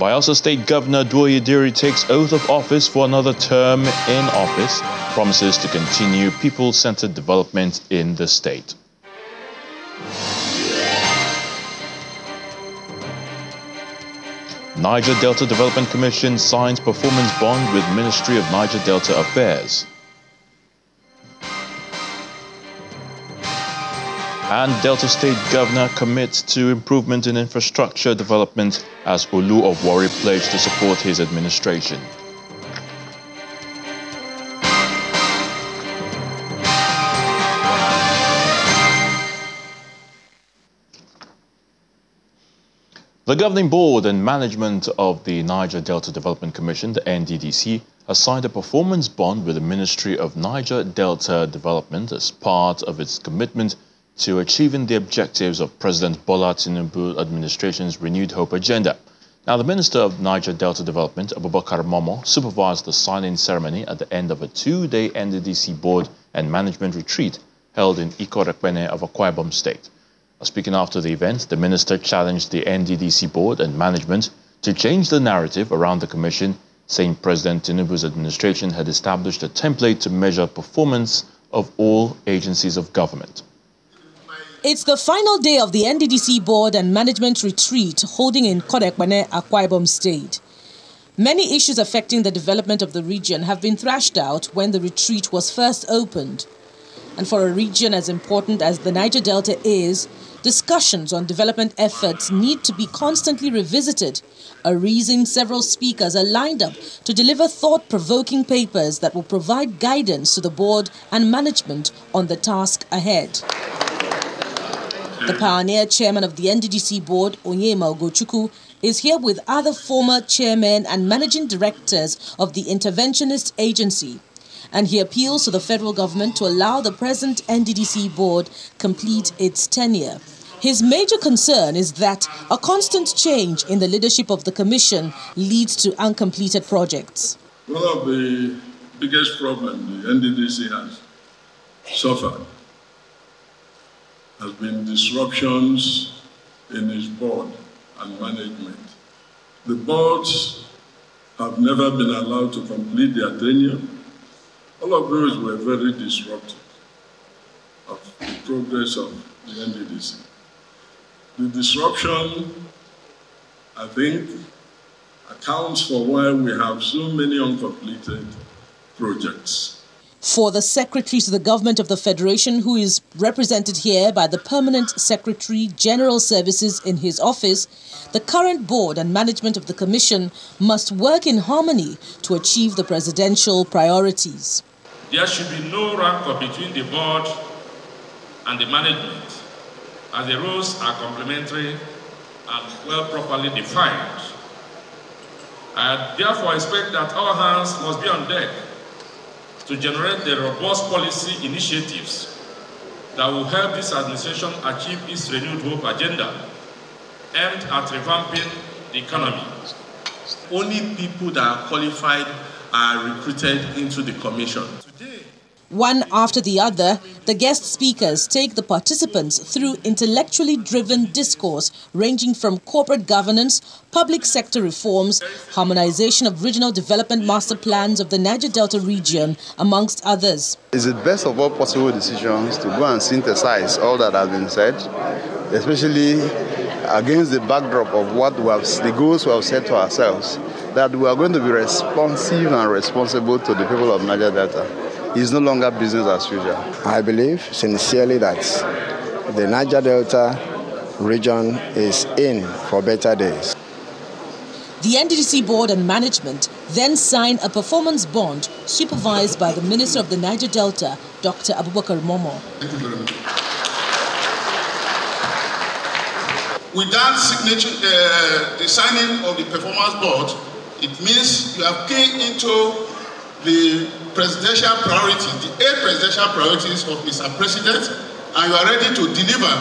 Bayelsa State Governor Diri takes oath of office for another term in office, promises to continue people-centered development in the state. Niger Delta Development Commission signs performance bond with Ministry of Niger Delta Affairs. And Delta State Governor commits to improvement in infrastructure development as Olu of Warri pledged to support his administration. The governing board and management of the Niger Delta Development Commission, the NDDC, has signed a performance bond with the Ministry of Niger Delta Development as part of its commitment to achieving the objectives of President Bola Tinubu administration's Renewed Hope agenda. Now, the Minister of Niger Delta Development, Abubakar Momo, supervised the signing ceremony at the end of a two-day NDDC board and management retreat held in Ikorekpene of Akwa Ibom State. Speaking after the event, the minister challenged the NDDC board and management to change the narrative around the commission, saying President Tinubu's administration had established a template to measure performance of all agencies of government. It's the final day of the NDDC board and management retreat holding in Ikorekpene, Akwa Ibom State. Many issues affecting the development of the region have been thrashed out when the retreat was first opened. And for a region as important as the Niger Delta is, discussions on development efforts need to be constantly revisited, a reason several speakers are lined up to deliver thought-provoking papers that will provide guidance to the board and management on the task ahead. The pioneer chairman of the NDDC board, Onyema Ogochukwu, is here with other former chairmen and managing directors of the interventionist agency. And he appeals to the federal government to allow the present NDDC board complete its tenure. His major concern is that a constant change in the leadership of the commission leads to uncompleted projects. One of the biggest problems the NDDC has suffered has been disruptions in its board and management. The boards have never been allowed to complete their tenure. All of those were very disruptive of the progress of the NDDC. The disruption, I think, accounts for why we have so many uncompleted projects. For the Secretary to the Government of the Federation, who is represented here by the Permanent Secretary General Services in his office, the current board and management of the Commission must work in harmony to achieve the presidential priorities. There should be no rancor between the board and the management, as the roles are complementary and well properly defined. I therefore expect that all hands must be on deck to generate the robust policy initiatives that will help this administration achieve its Renewed Hope agenda aimed at revamping the economy. Only people that are qualified are recruited into the commission. One after the other, the guest speakers take the participants through intellectually driven discourse ranging from corporate governance, public sector reforms, harmonization of regional development master plans of the Niger Delta region, amongst others. It's the best of all possible decisions to go and synthesize all that has been said, especially against the backdrop of what the goals we have set to ourselves, that we are going to be responsive and responsible to the people of Niger Delta. It's no longer business as usual. I believe sincerely that the Niger Delta region is in for better days. The NDDC board and management then signed a performance bond supervised by the Minister of the Niger Delta, Dr. Abubakar Momo. Thank you very much. With that signature, the signing of the performance board, it means you have keyed into the presidential priorities, the 8 presidential priorities of Mr. President, and you are ready to deliver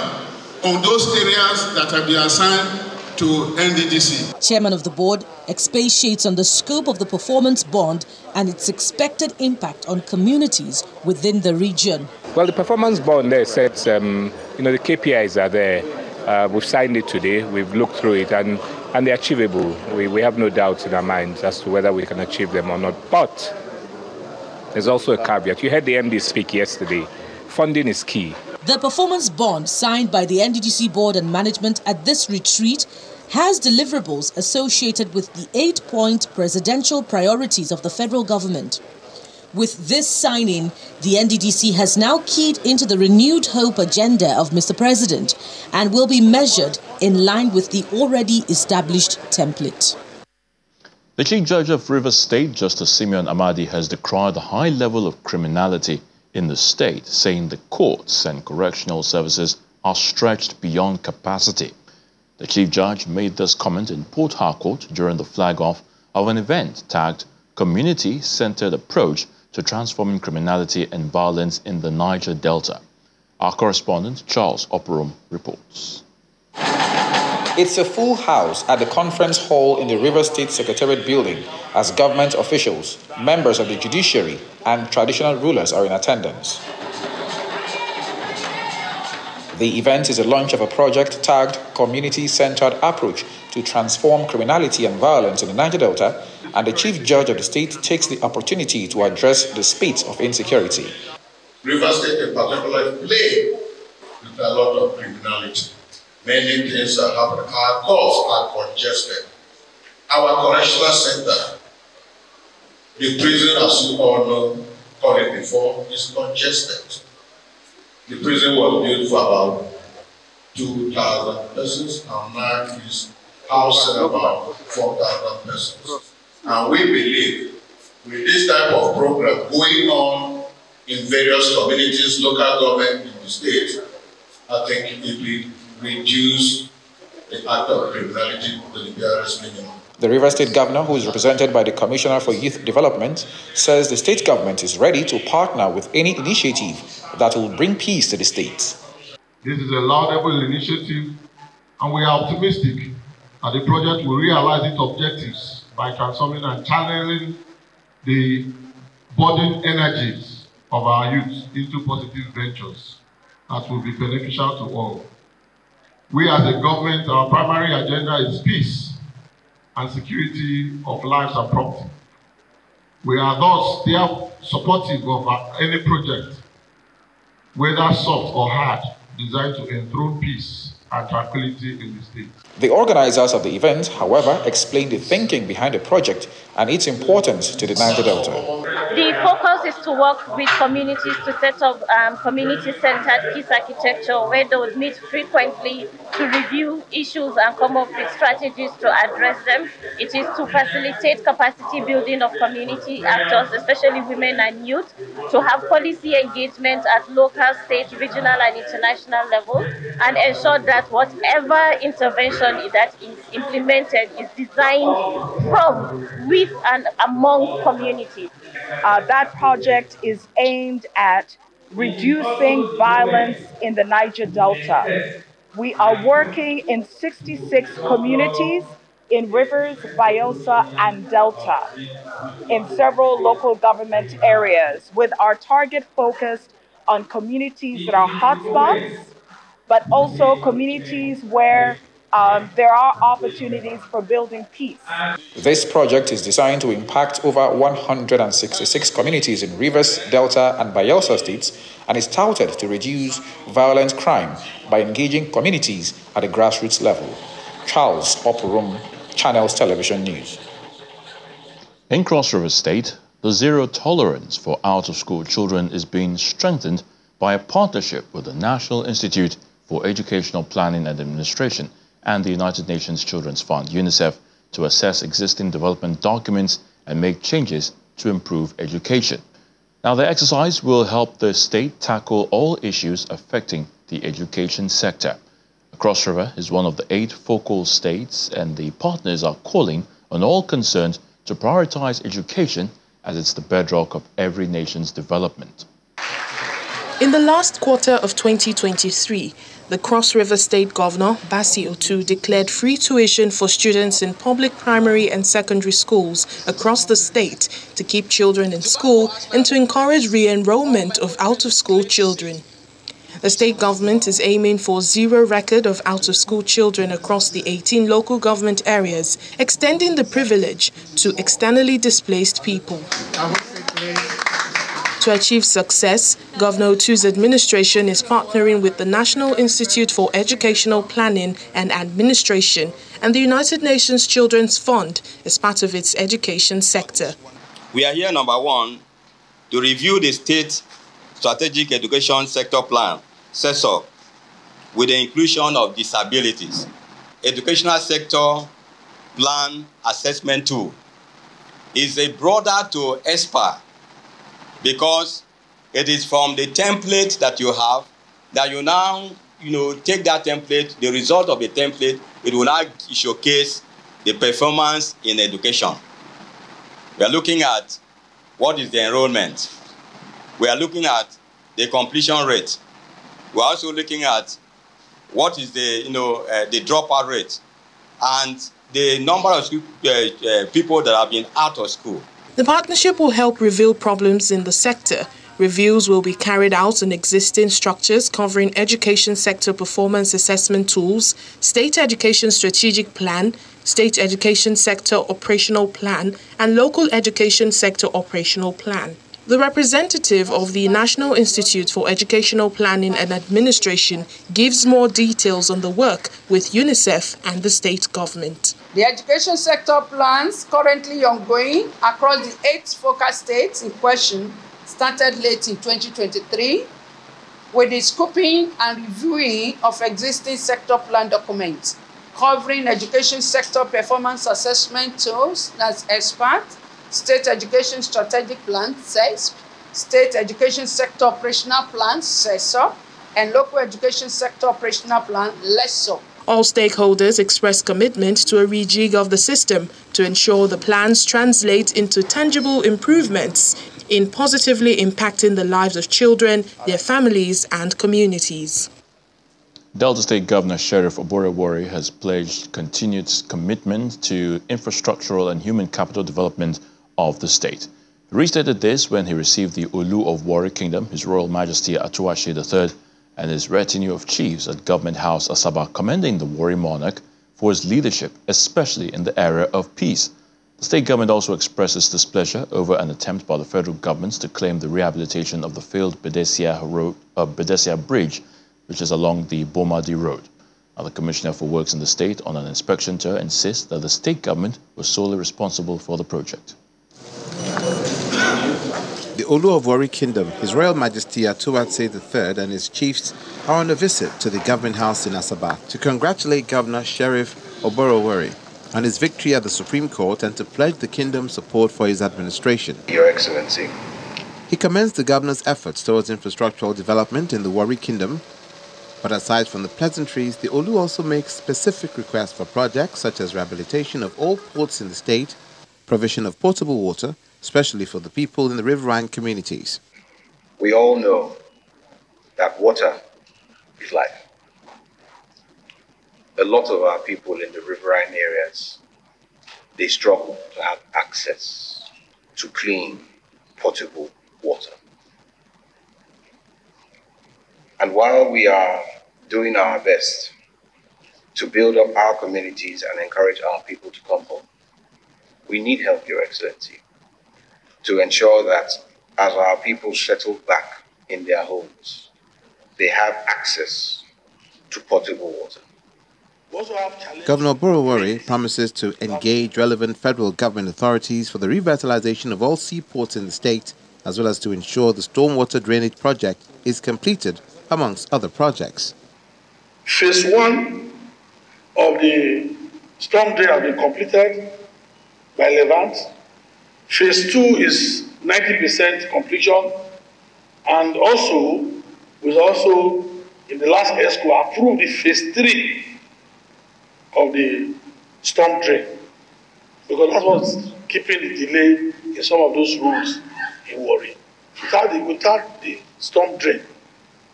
on those areas that have been assigned to NDDC. Chairman of the board expatiates on the scope of the performance bond and its expected impact on communities within the region. Well, the performance bond there sets, the KPIs are there. We've signed it today. We've looked through it, and they're achievable. We have no doubts in our minds as to whether we can achieve them or not. But there's also a caveat. You heard the MD speak yesterday. Funding is key. The performance bond signed by the NDDC board and management at this retreat has deliverables associated with the 8-point presidential priorities of the federal government. With this signing, the NDDC has now keyed into the renewed hope agenda of Mr. President and will be measured in line with the already established template. The Chief Judge of Rivers State, Justice Simeon Amadi, has decried the high level of criminality in the state, saying the courts and correctional services are stretched beyond capacity. The Chief Judge made this comment in Port Harcourt during the flag-off of an event tagged Community-Centered Approach to Transforming Criminality and Violence in the Niger Delta. Our correspondent, Charles Operum, reports. It's a full house at the conference hall in the Rivers State Secretariat building as government officials, members of the judiciary, and traditional rulers are in attendance. The event is the launch of a project tagged Community-Centered Approach to Transform Criminality and Violence in the Niger Delta, and the Chief Judge of the state takes the opportunity to address the spate of insecurity. Rivers State in particular is plagued with a lot of criminality. Many things are happening. Our courts are congested. Our correctional center, the prison, as you all know, called it before, is congested. The prison was built for about 2,000 persons, and now is housing about 4,000 persons. And we believe with this type of program going on in various communities, local government in the state, I think it will reduce the act of criminality to the barest minimum. The Rivers State Governor, who is represented by the Commissioner for Youth Development, says the state government is ready to partner with any initiative that will bring peace to the state. This is a laudable initiative, and we are optimistic that the project will realize its objectives by transforming and channeling the budding energies of our youth into positive ventures that will be beneficial to all. We as a government, our primary agenda is peace and security of lives and property. We are thus still supportive of any project, whether soft or hard, designed to enthrone peace and tranquility in the state. The organizers of the event, however, explained the thinking behind the project and its importance to the Niger Delta. The focus is to work with communities to set up community-centered peace architecture where they would meet frequently to review issues and come up with strategies to address them. It is to facilitate capacity building of community actors, especially women and youth, to have policy engagement at local, state, regional and international levels, and ensure that whatever intervention that is implemented is designed from, with and among communities. That project is aimed at reducing violence in the Niger Delta. We are working in 66 communities in Rivers, Bayelsa, and Delta in several local government areas, with our target focused on communities that are hotspots, but also communities where there are opportunities for building peace. This project is designed to impact over 166 communities in Rivers, Delta, and Bayelsa states, and is touted to reduce violent crime by engaging communities at a grassroots level. Charles Operum, Channels Television News. In Cross River State, the zero tolerance for out-of-school children is being strengthened by a partnership with the National Institute for Educational Planning and Administration and the United Nations Children's Fund, UNICEF, to assess existing development documents and make changes to improve education. Now, the exercise will help the state tackle all issues affecting the education sector. Cross River is one of the 8 focal states, and the partners are calling on all concerned to prioritize education as it's the bedrock of every nation's development. In the last quarter of 2023, the Cross River State Governor, Basi Otu, declared free tuition for students in public primary and secondary schools across the state to keep children in school and to encourage re-enrollment of out-of-school children. The state government is aiming for zero record of out-of-school children across the 18 local government areas, extending the privilege to externally displaced people. To achieve success, Governor Otu's administration is partnering with the National Institute for Educational Planning and Administration and the United Nations Children's Fund as part of its education sector. We are here, number one, to review the state strategic education sector plan, SESOP, with the inclusion of disabilities. Educational sector plan assessment tool is a broader to ESPA because it is from the template that you have that you now take that template, the result of the template, it will now showcase the performance in education. We are looking at what is the enrollment. We are looking at the completion rate. We are also looking at what is the dropout rate and the number of people that have been out of school. The partnership will help reveal problems in the sector. Reviews will be carried out on existing structures covering education sector performance assessment tools, state education strategic plan, state education sector operational plan, and local education sector operational plan. The representative of the National Institute for Educational Planning and Administration gives more details on the work with UNICEF and the state government. The education sector plans currently ongoing across the 8 focus states in question started late in 2023 with the scoping and reviewing of existing sector plan documents covering education sector performance assessment tools, that's ESPAT, State Education Strategic Plan, SESP, State Education Sector Operational Plan, SESOP, and Local Education Sector Operational Plan, LESOP. All stakeholders express commitment to a rejig of the system to ensure the plans translate into tangible improvements in positively impacting the lives of children, their families, and communities. Delta State Governor Sheriff Oborowori has pledged continued commitment to infrastructural and human capital development of the state. He restated this when he received the Olu of Warri Kingdom, His Royal Majesty Atuwashe III, and his retinue of chiefs at Government House Asaba, commending the Warri monarch for his leadership, especially in the area of peace. The state government also expresses displeasure over an attempt by the federal government to claim the rehabilitation of the failed Bedesia Bridge, which is along the Bomadi Road. Now, the Commissioner for Works in the state on an inspection tour insists that the state government was solely responsible for the project. The Olu of Warri Kingdom, His Royal Majesty Atuwashe III and his chiefs are on a visit to the Government House in Asaba to congratulate Governor Sheriff Oborowori on his victory at the Supreme Court and to pledge the kingdom's support for his administration. Your Excellency. He commends the governor's efforts towards infrastructural development in the Warri Kingdom. But aside from the pleasantries, the Olu also makes specific requests for projects such as rehabilitation of all ports in the state, provision of potable water, especially for the people in the riverine communities. We all know that water is life. A lot of our people in the riverine areas, they struggle to have access to clean, potable water. And while we are doing our best to build up our communities and encourage our people to come home, we need help, Your Excellency, to ensure that as our people settle back in their homes, they have access to potable water. Governor Oborowori promises to engage relevant federal government authorities for the revitalization of all seaports in the state, as well as to ensure the stormwater drainage project is completed, amongst other projects. Phase 1 of the storm drain has been completed by Levant. Phase 2 is 90% completion, and also was also in the last ESCO approved the phase 3 of the storm drain, because that's what's keeping the delay in some of those roads in Warri. Without the storm drain,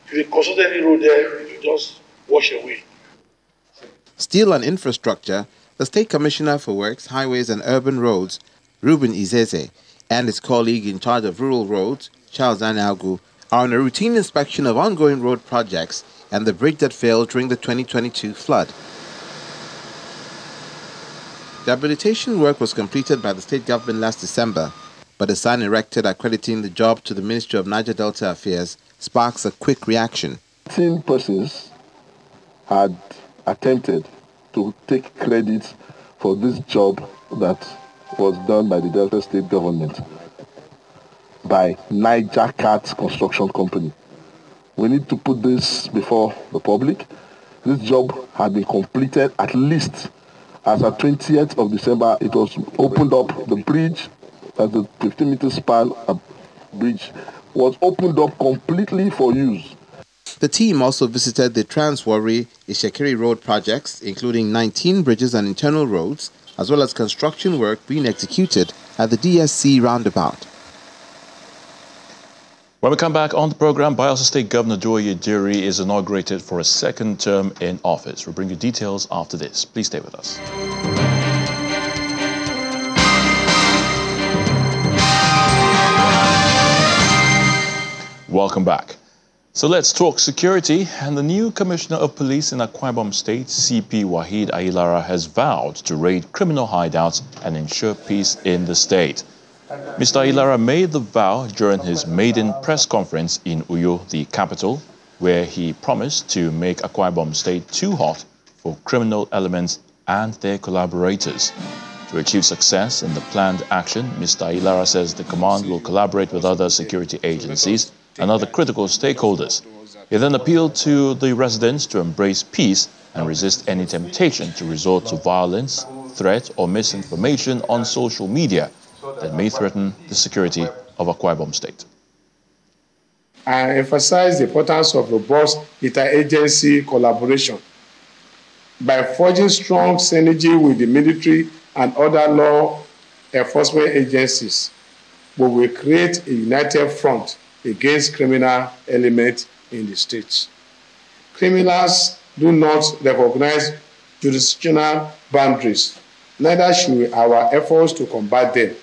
if you consult any road there, it will just wash away. Still on infrastructure, the State Commissioner for Works, Highways and Urban Roads, Reuben Izeze, and his colleague in charge of rural roads, Charles Anyagu, are on a routine inspection of ongoing road projects and the bridge that failed during the 2022 flood. The rehabilitation work was completed by the state government last December, but a sign erected accrediting the job to the Ministry of Niger Delta Affairs sparks a quick reaction. 10 persons had attempted to take credit for this job that was done by the Delta State government by Niger Cat Construction Company. We need to put this before the public. This job had been completed at least as of 20th of December. It was opened up, the bridge, as the 15-meter span bridge was opened up completely for use. The team also visited the Trans-Warri Ishekiri Road projects, including 19 bridges and internal roads, as well as construction work being executed at the DSC roundabout. When we come back on the program, Bayelsa State Governor Diri is inaugurated for a second term in office. We'll bring you details after this. Please stay with us. Welcome back. So let's talk security. And the new Commissioner of Police in Akwa Ibom State, CP Wahid Ailara, has vowed to raid criminal hideouts and ensure peace in the state. Mr. Ailara made the vow during his maiden press conference in Uyo, the capital, where he promised to make Akwa Ibom State too hot for criminal elements and their collaborators. To achieve success in the planned action, Mr. Ailara says the command will collaborate with other security agencies and other critical stakeholders. He then appealed to the residents to embrace peace and resist any temptation to resort to violence, threat, or misinformation on social media that may threaten the security of Akwa Ibom State. I emphasize the importance of robust interagency collaboration. By forging strong synergy with the military and other law enforcement agencies, we will create a united front against criminal elements in the state. Criminals do not recognize jurisdictional boundaries, neither should our efforts to combat them.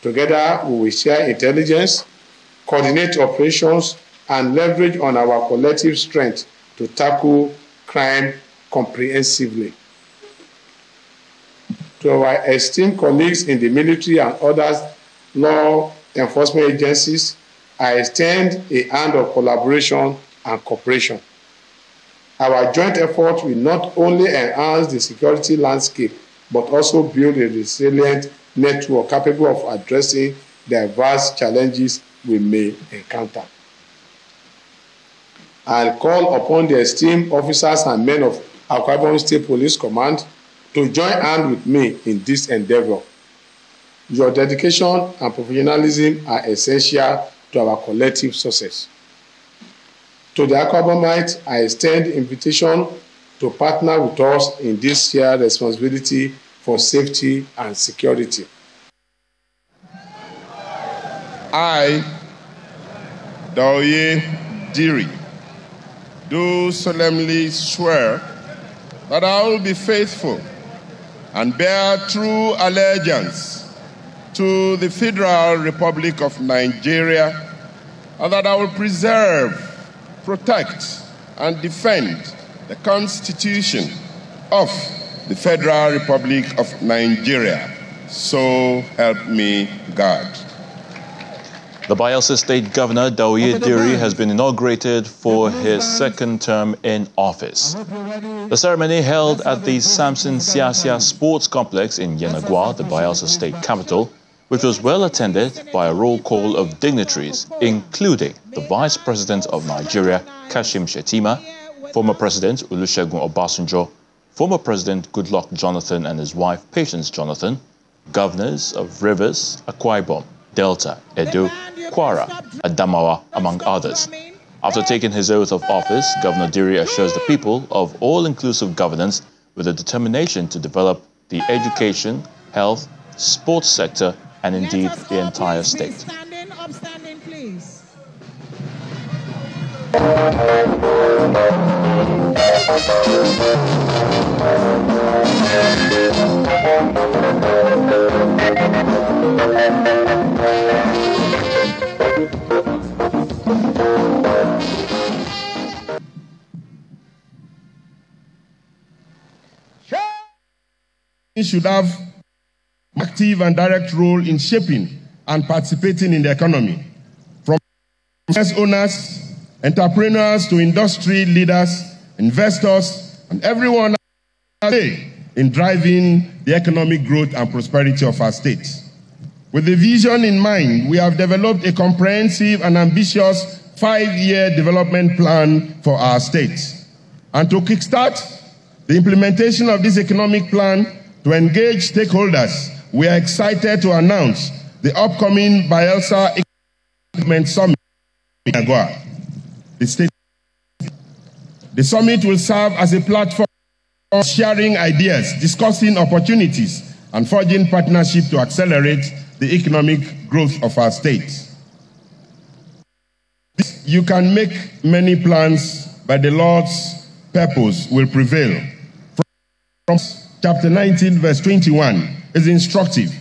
Together, we will share intelligence, coordinate operations, and leverage on our collective strength to tackle crime comprehensively. To our esteemed colleagues in the military and other law enforcement agencies, I extend a hand of collaboration and cooperation. Our joint effort will not only enhance the security landscape, but also build a resilient network capable of addressing diverse challenges we may encounter. I'll call upon the esteemed officers and men of Akwa Ibom State Police Command to join hands with me in this endeavor. Your dedication and professionalism are essential to our collective success. To the Akwa Ibomites, I extend the invitation to partner with us in this shared responsibility for safety and security. I, Diri, do solemnly swear that I will be faithful and bear true allegiance to the Federal Republic of Nigeria, and that I will preserve, protect, and defend the Constitution of the Federal Republic of Nigeria. So help me God. The Bayelsa State Governor, Diri, has been inaugurated for his second term in office. The ceremony held at the Samson Siasia Sports Complex in Yenagwa, the Bayelsa State capital, which was well attended by a roll call of dignitaries, including the Vice President of Nigeria, Kashim Shettima, former President Olusegun Obasanjo, former President Goodluck Jonathan and his wife Patience Jonathan, governors of Rivers, Akwa Ibom, Delta, Edo, Kwara, Adamawa, among others. After taking his oath of office, Governor Diri assures the people of all-inclusive governance with a determination to develop the education, health, sports sector, and indeed the entire state. Upstanding, please. should have an active and direct role in shaping and participating in the economy, from business owners, entrepreneurs to industry leaders, investors, and everyone in driving the economic growth and prosperity of our state. With the vision in mind, we have developed a comprehensive and ambitious 5-year development plan for our state. And to kickstart the implementation of this economic plan to engage stakeholders, we are excited to announce the upcoming Bayelsa Economic Summit in Agua. The summit will serve as a platform for sharing ideas, discussing opportunities, and forging partnership to accelerate the economic growth of our state. You can make many plans, but the Lord's purpose will prevail. From chapter 19, verse 21 is instructive.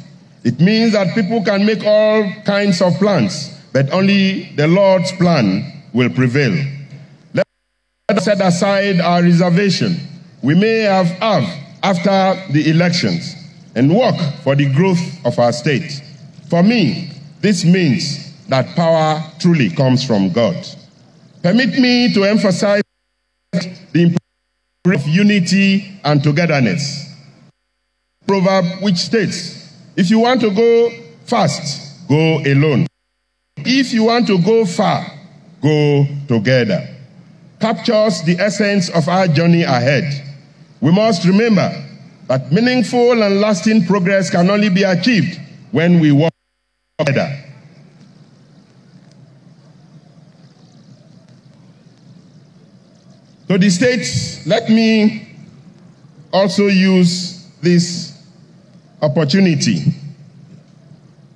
It means that people can make all kinds of plans, but only the Lord's plan will prevail. Let us set aside our reservation we may have after the elections and work for the growth of our state. For me, this means that power truly comes from God. Permit me to emphasize the importance of unity and togetherness. Proverb which states, if you want to go fast, go alone. If you want to go far, go together. Captures the essence of our journey ahead. We must remember that meaningful and lasting progress can only be achieved when we work together. To the state, let me also use this opportunity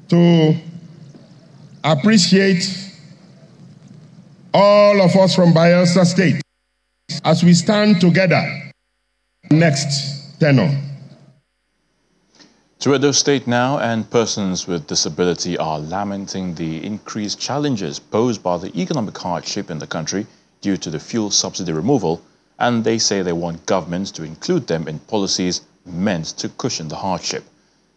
to appreciate all of us from Bayelsa State as we stand together next tenure. To Edo State now, and persons with disability are lamenting the increased challenges posed by the economic hardship in the country due to the fuel subsidy removal, and they say they want governments to include them in policies meant to cushion the hardship.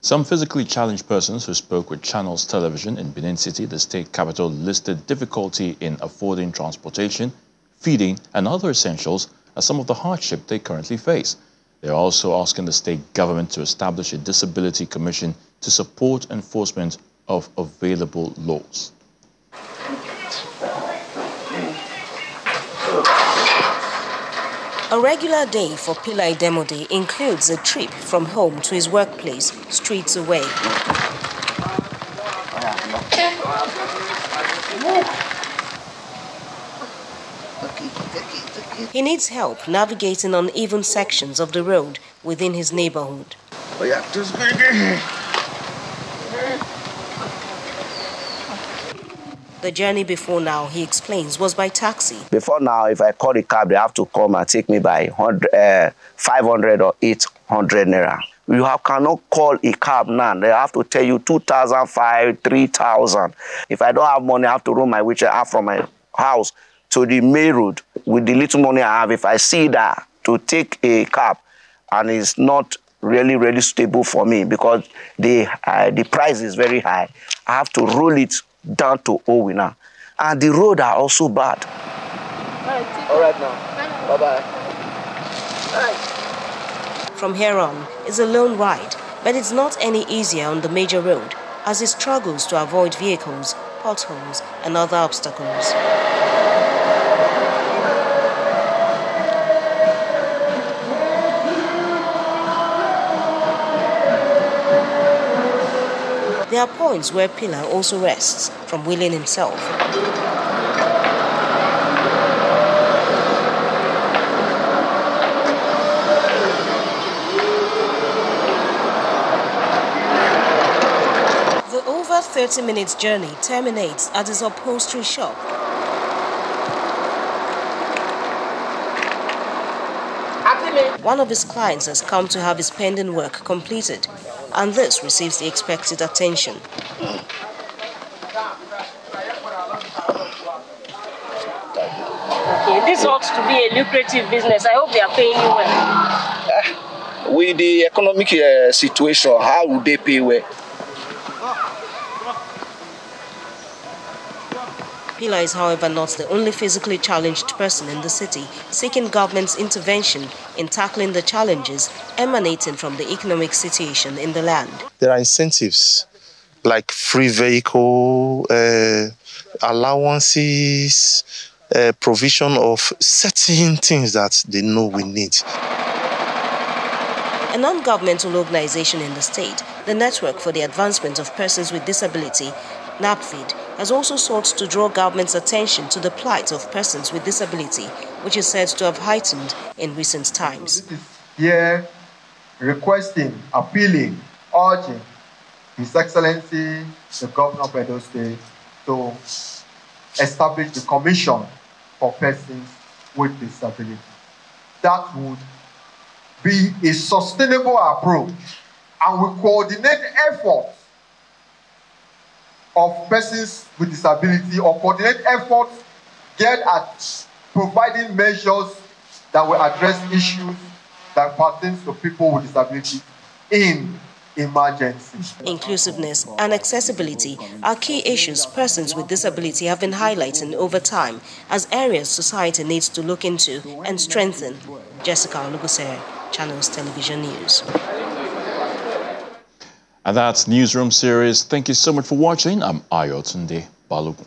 Some physically challenged persons who spoke with Channels Television in Benin City, the state capital, listed difficulty in affording transportation, feeding and other essentials as some of the hardship they currently face. They are also asking the state government to establish a disability commission to support enforcement of available laws. A regular day for Pillai Demode includes a trip from home to his workplace, streets away. He needs help navigating uneven sections of the road within his neighborhood. The journey before now, he explains, was by taxi. Before now, if I call a cab, they have to come and take me by 500 or 800 naira. You cannot call a cab now. They have to tell you 2,500, 3,000. If I don't have money, I have to run my wheelchair out from my house to the main road. With the little money I have, if I see that to take a cab, and it's not really stable for me because the price is very high, I have to roll it down to Owina. And the roads are also bad. All right now. Bye-bye. From here on, it's a lone ride, but it's not any easier on the major road as he struggles to avoid vehicles, potholes, and other obstacles. There are points where Pillar also rests from wheeling himself. The over 30 minutes journey terminates at his upholstery shop. One of his clients has come to have his pending work completed, and this receives the expected attention. Okay, this ought to be a lucrative business. I hope they are paying you well. with the economic situation, how would they pay well? Pila is, however, not the only physically challenged person in the city seeking government's intervention in tackling the challenges emanating from the economic situation in the land. There are incentives like free vehicle, allowances, provision of certain things that they know we need. A non-governmental organization in the state, the Network for the Advancement of Persons with Disability, NAPFID, has also sought to draw government's attention to the plight of persons with disability, which is said to have heightened in recent times. Here, requesting, appealing, urging His Excellency, the Governor of Edo State, to establish the Commission for Persons with Disability. That would be a sustainable approach and will coordinate efforts of persons with disability, or coordinate efforts geared at providing measures that will address issues that pertain to people with disability in emergencies. Inclusiveness and accessibility are key issues persons with disability have been highlighting over time as areas society needs to look into and strengthen. Jessica Olugusere, Channels Television News. And that's Newsroom series. Thank you so much for watching. I'm Ayotunde Balogun.